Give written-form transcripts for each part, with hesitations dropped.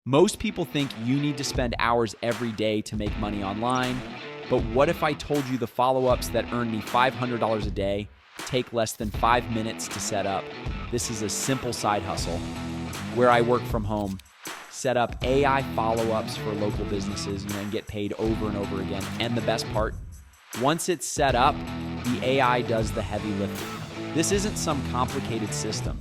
Most people think you need to spend hours every day to make money online, but what if I told you the follow-ups that earn me $500 a day take less than 5 minutes to set up? This is a simple side hustle where I work from home, set up AI follow-ups for local businesses, and get paid over and over again. And the best part, once it's set up, the AI does the heavy lifting. This isn't some complicated system.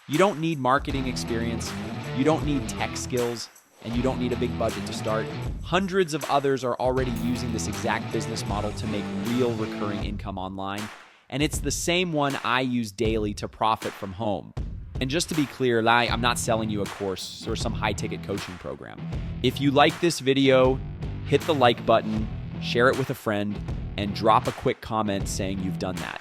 You don't need marketing experience, you don't need tech skills, and you don't need a big budget to start. Hundreds of others are already using this exact business model to make real recurring income online, and it's the same one I use daily to profit from home. And just to be clear, I'm not selling you a course or some high-ticket coaching program. If you like this video, hit the like button, share it with a friend, and drop a quick comment saying you've done that.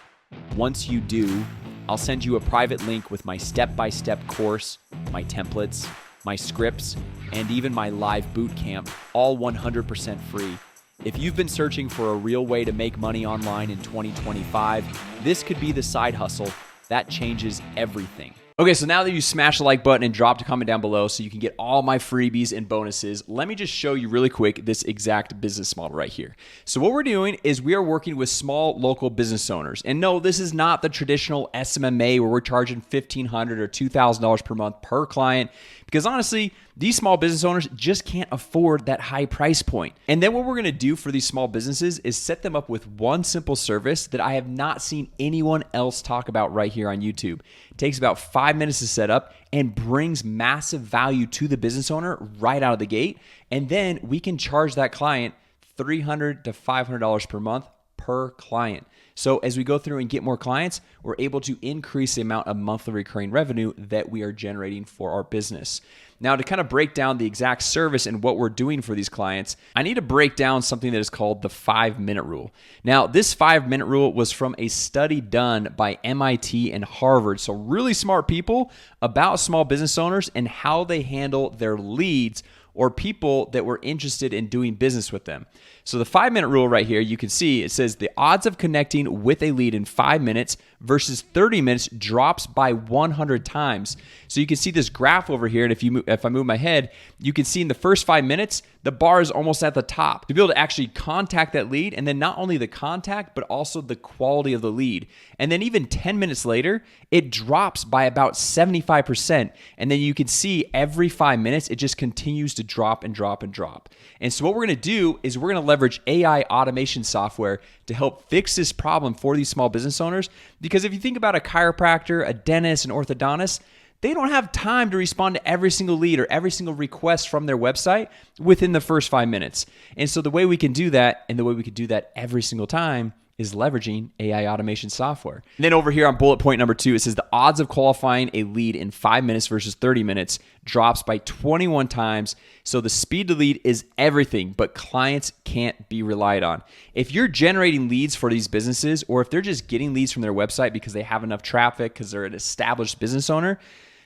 Once you do, I'll send you a private link with my step-by-step course, my templates, my scripts, and even my live bootcamp, all 100% free. If you've been searching for a real way to make money online in 2025, this could be the side hustle that changes everything. Okay, so now that you smash the like button and dropped a comment down below so you can get all my freebies and bonuses, let me just show you really quick this exact business model right here. So what we're doing is we are working with small local business owners. And no, this is not the traditional SMMA where we're charging $1,500 or $2,000 per month per client, because honestly, these small business owners just can't afford that high price point. And then what we're gonna do for these small businesses is set them up with one simple service that I have not seen anyone else talk about right here on YouTube. It takes about 5 minutes to set up and brings massive value to the business owner right out of the gate. And then we can charge that client $300 to $500 per month per client. So as we go through and get more clients, we're able to increase the amount of monthly recurring revenue that we are generating for our business. Now, to kind of break down the exact service and what we're doing for these clients, I need to break down something that is called the 5-minute rule. Now, this 5-minute rule was from a study done by MIT and Harvard. So really smart people about small business owners and how they handle their leads or people that were interested in doing business with them. So the 5-minute rule right here, you can see it says the odds of connecting with a lead in 5 minutes versus 30 minutes drops by 100 times. So you can see this graph over here, and if I move my head, you can see in the first 5 minutes, the bar is almost at the top. To be able to actually contact that lead, and then not only the contact, but also the quality of the lead. And then even 10 minutes later, it drops by about 75%. And then you can see every 5 minutes, it just continues to drop and drop and drop. And so what we're gonna do is we're gonna leverage AI automation software to help fix this problem for these small business owners. Because if you think about a chiropractor, a dentist, an orthodontist, they don't have time to respond to every single lead or every single request from their website within the first 5 minutes. And so the way we can do that, and the way we can do that every single time, is leveraging AI automation software. And then over here on bullet point number 2, it says the odds of qualifying a lead in 5 minutes versus 30 minutes drops by 21 times. So the speed to lead is everything, but clients can't be relied on. If you're generating leads for these businesses, or if they're just getting leads from their website because they have enough traffic because they're an established business owner,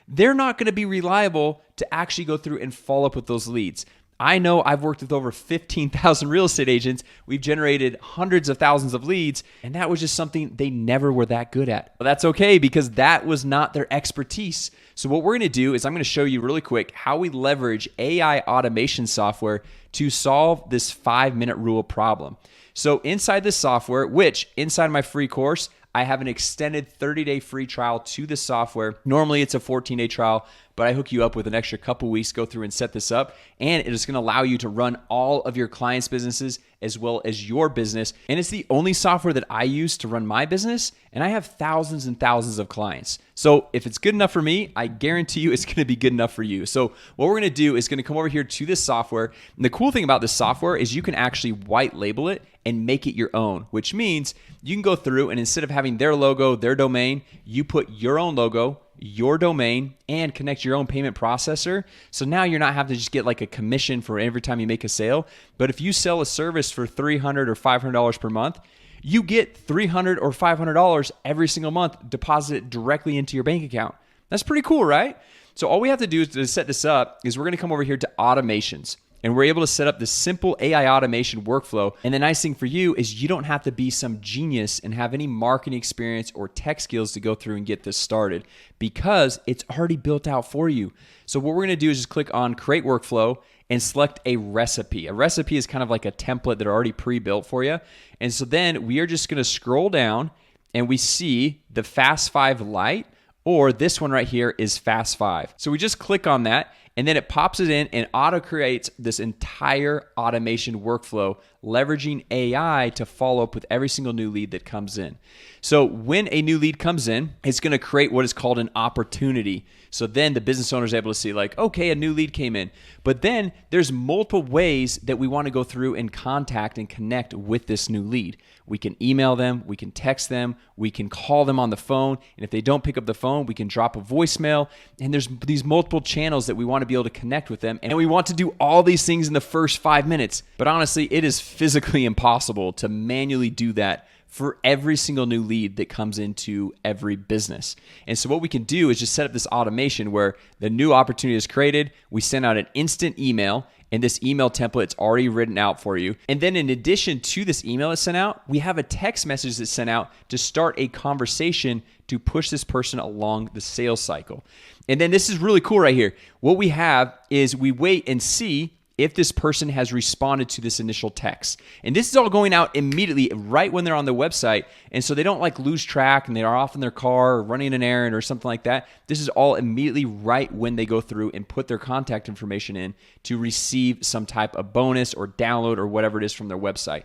they're not going to be reliable to actually go through and follow up with those leads. I know I've worked with over 15,000 real estate agents. We've generated hundreds of thousands of leads, and that was just something they never were that good at. But that's okay, because that was not their expertise. So what we're going to do is I'm going to show you really quick how we leverage AI automation software to solve this 5-minute rule problem. So inside this software, which inside my free course, I have an extended 30-day free trial to the software. Normally it's a 14-day trial, but I hook you up with an extra couple weeks, go through and set this up, and it is going to allow you to run all of your clients' businesses as well as your business. And it's the only software that I use to run my business, and I have thousands and thousands of clients. So if it's good enough for me, I guarantee you it's going to be good enough for you. So what we're going to do is going to come over here to this software. And the cool thing about this software is you can actually white label it and make it your own, which means you can go through and instead of having their logo, their domain, you put your own logo, your domain, and connect your own payment processor. So now you're not having to just get like a commission for every time you make a sale. But if you sell a service for $300 or $500 per month, you get $300 or $500 every single month deposited directly into your bank account. That's pretty cool, right? So all we have to do to set this up is we're going to come over here to automations. And we're able to set up this simple AI automation workflow. And the nice thing for you is you don't have to be some genius and have any marketing experience or tech skills to go through and get this started, because it's already built out for you. So what we're going to do is just click on Create Workflow and select a recipe. A recipe is kind of like a template that are already pre-built for you. And so then we are just going to scroll down and we see the Fast 5 Lite, or this one right here is Fast 5. So we just click on that, and then it pops it in and auto creates this entire automation workflow, leveraging AI to follow up with every single new lead that comes in. So when a new lead comes in, it's going to create what is called an opportunity. So then the business owner is able to see like, okay, a new lead came in. But then there's multiple ways that we want to go through and contact and connect with this new lead. We can email them, we can text them, we can call them on the phone. And if they don't pick up the phone, we can drop a voicemail. And there's these multiple channels that we want to be able to connect with them. And we want to do all these things in the first 5 minutes. But honestly, it is physically impossible to manually do that for every single new lead that comes into every business. And so what we can do is just set up this automation where the new opportunity is created, we send out an instant email, and this email template is already written out for you. And then in addition to this email that's sent out, we have a text message that's sent out to start a conversation to push this person along the sales cycle. And then this is really cool right here. What we have is we wait and see if this person has responded to this initial text. And this is all going out immediately right when they're on the website. And so they don't like lose track and they are off in their car or running an errand or something like that. This is all immediately right when they go through and put their contact information in to receive some type of bonus or download or whatever it is from their website.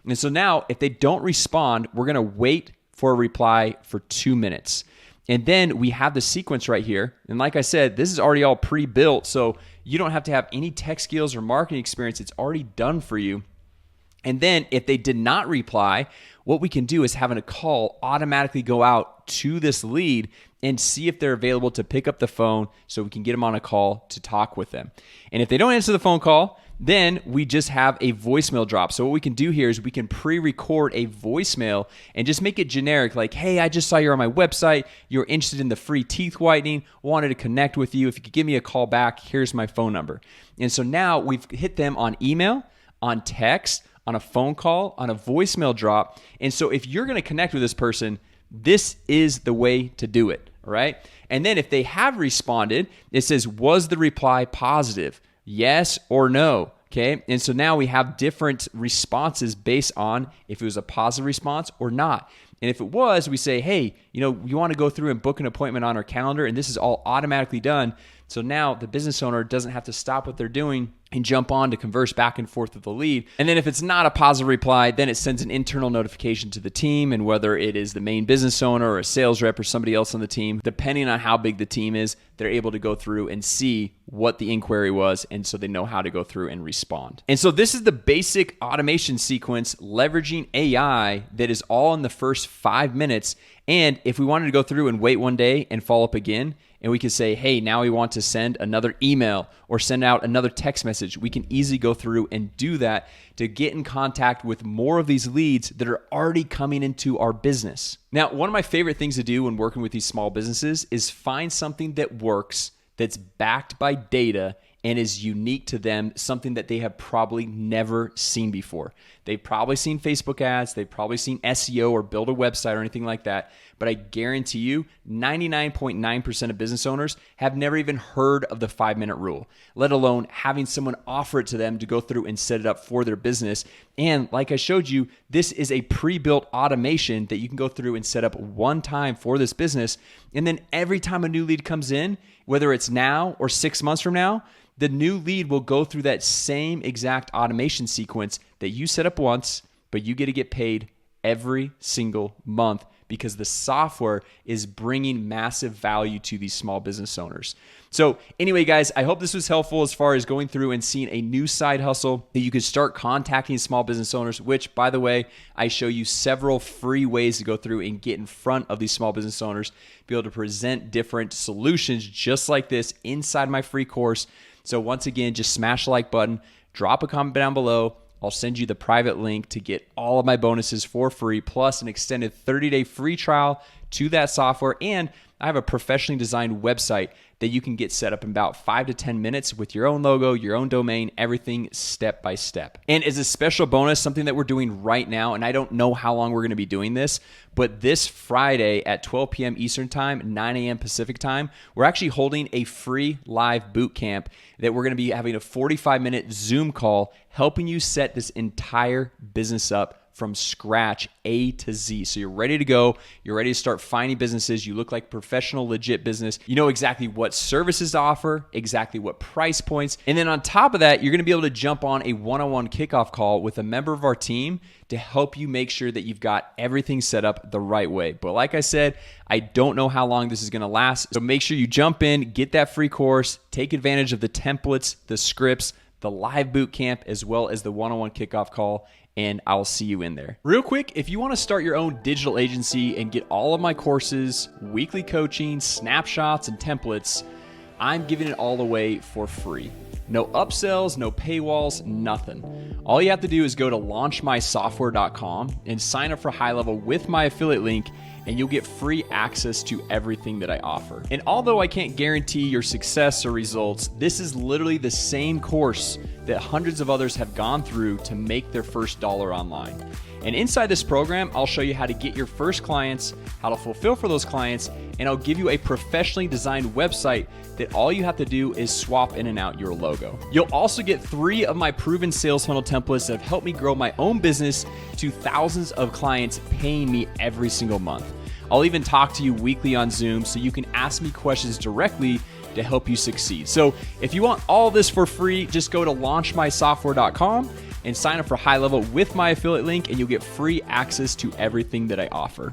And so now if they don't respond, we're going to wait for a reply for 2 minutes. And then we have the sequence right here. And like I said, this is already all pre-built, so you don't have to have any tech skills or marketing experience. It's already done for you. And then if they did not reply, what we can do is having a call automatically go out to this lead and see if they're available to pick up the phone so we can get them on a call to talk with them. And if they don't answer the phone call, then we just have a voicemail drop. So what we can do here is we can pre-record a voicemail and just make it generic, like, hey, I just saw you're on my website. You're interested in the free teeth whitening. Wanted to connect with you. If you could give me a call back, here's my phone number. And so now we've hit them on email, on text, on a phone call, on a voicemail drop. And so if you're going to connect with this person, this is the way to do it, all right? And then if they have responded, it says, was the reply positive? Yes or no, okay? And so now we have different responses based on if it was a positive response or not. And if it was, we say, hey, you want to go through and book an appointment on our calendar, and this is all automatically done. So now the business owner doesn't have to stop what they're doing and jump on to converse back and forth with the lead. And then if it's not a positive reply, then it sends an internal notification to the team, and whether it is the main business owner or a sales rep or somebody else on the team, depending on how big the team is, they're able to go through and see what the inquiry was, and so they know how to go through and respond. And so this is the basic automation sequence leveraging AI that is all in the first 5 minutes. And if we wanted to go through and wait one day and follow up again, and we could say, hey, now we want to send another email or send out another text message, we can easily go through and do that to get in contact with more of these leads that are already coming into our business. Now, one of my favorite things to do when working with these small businesses is find something that works, that's backed by data, and is unique to them, something that they have probably never seen before. They've probably seen Facebook ads, they've probably seen SEO or build a website or anything like that, but I guarantee you 99.9% of business owners have never even heard of the 5-minute rule, let alone having someone offer it to them to go through and set it up for their business. And like I showed you, this is a pre-built automation that you can go through and set up one time for this business. And then every time a new lead comes in, whether it's now or 6 months from now, the new lead will go through that same exact automation sequence that you set up once, but you get to get paid every single month because the software is bringing massive value to these small business owners. So anyway, guys, I hope this was helpful as far as going through and seeing a new side hustle that you could start contacting small business owners, which, by the way, I show you several free ways to go through and get in front of these small business owners, be able to present different solutions just like this inside my free course. So once again, just smash the like button, drop a comment down below. I'll send you the private link to get all of my bonuses for free, plus an extended 30-day free trial to that software, and I have a professionally designed website that you can get set up in about 5 to 10 minutes with your own logo, your own domain, everything step by step. And as a special bonus, something that we're doing right now, and I don't know how long we're going to be doing this, but this Friday at 12 p.m. Eastern Time, 9 a.m. Pacific Time, we're actually holding a free live boot camp that we're going to be having a 45-minute Zoom call helping you set this entire business up from scratch, A to Z. So you're ready to go. You're ready to start finding businesses. You look like professional, legit business. You know exactly what services to offer, exactly what price points. And then on top of that, you're going to be able to jump on a one-on-one kickoff call with a member of our team to help you make sure that you've got everything set up the right way. But like I said, I don't know how long this is going to last. So make sure you jump in, get that free course, take advantage of the templates, the scripts, the live boot camp, as well as the one-on-one kickoff call, and I'll see you in there. Real quick, if you want to start your own digital agency and get all of my courses, weekly coaching, snapshots, and templates, I'm giving it all away for free. No upsells, no paywalls, nothing. All you have to do is go to launchmysoftware.com and sign up for HighLevel with my affiliate link, and you'll get free access to everything that I offer. And although I can't guarantee your success or results, this is literally the same course that hundreds of others have gone through to make their first dollar online. And inside this program, I'll show you how to get your first clients, how to fulfill for those clients, and I'll give you a professionally designed website that all you have to do is swap in and out your logo. You'll also get 3 of my proven sales funnel templates that have helped me grow my own business to thousands of clients paying me every single month. I'll even talk to you weekly on Zoom so you can ask me questions directly to help you succeed. So if you want all this for free, just go to launchmysoftware.com and sign up for HighLevel with my affiliate link, and you'll get free access to everything that I offer.